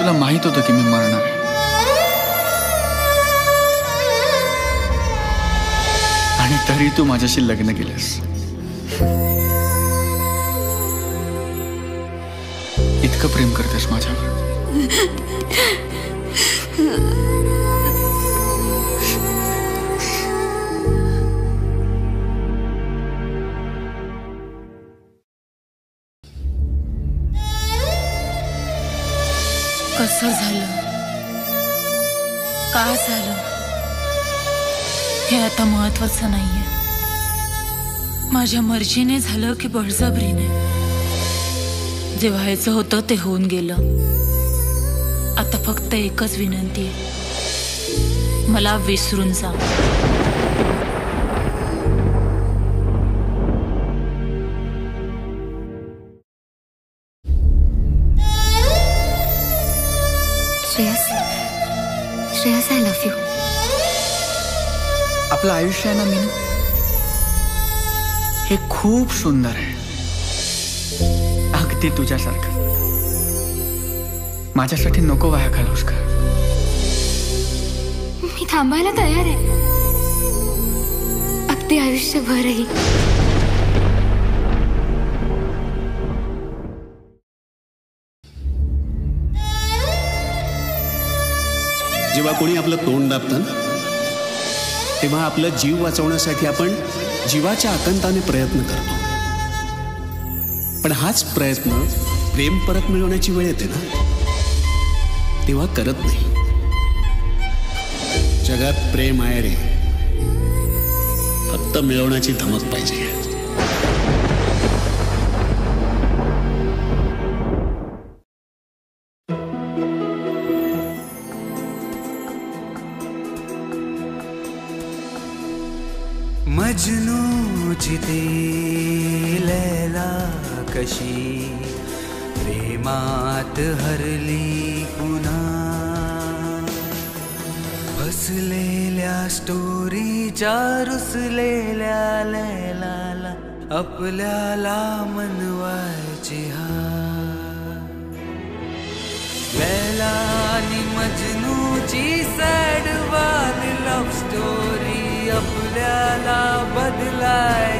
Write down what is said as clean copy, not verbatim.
तुला माहित होतं की मी मरणार आहे, आणि तरी तू माझ्याशी लग्न केलंस. इतकं प्रेम करतेस माझ्यावर. कसं झालं, का झालं हे आता महत्वाचं नाहीये. माझ्या मर्जीने झालं की बळजबरीने, जे व्हायचं होतं ते होऊन गेलं. आता फक्त एकच विनंती आहे, मला विसरून जा. Shreyas, I love you. आपलं आयुष्य आहे ना मीनू, हे खूप सुंदर आहे, अगदी तुझ्यासारखं. माझ्यासाठी नको वाया घालवूस का? मी थांबायला तयार आहे, अगदी आयुष्यभरही. जेव्हा कोणी आपलं तोंड दाबतं तेव्हा आपला जीव वाचवण्यासाठी आपण जीवाच्या आकांताने प्रयत्न करतो. पण हाच प्रयत्न प्रेम परत मिळवण्याची वेळ येते ना, तेव्हा करत नाही. जगात प्रेम आहे रे, फक्त मिळवण्याची धमक पाहिजे. मजनूची ती लैला कशी प्रेमात हरली पुन्हा, फसलेल्या स्टोरीच्या रुसलेल्या लैलाला आपल्याला मनवायचे. लैला आणि मजनूची सॅड वाली लव्ह स्टोरी आपल्याला बदलाय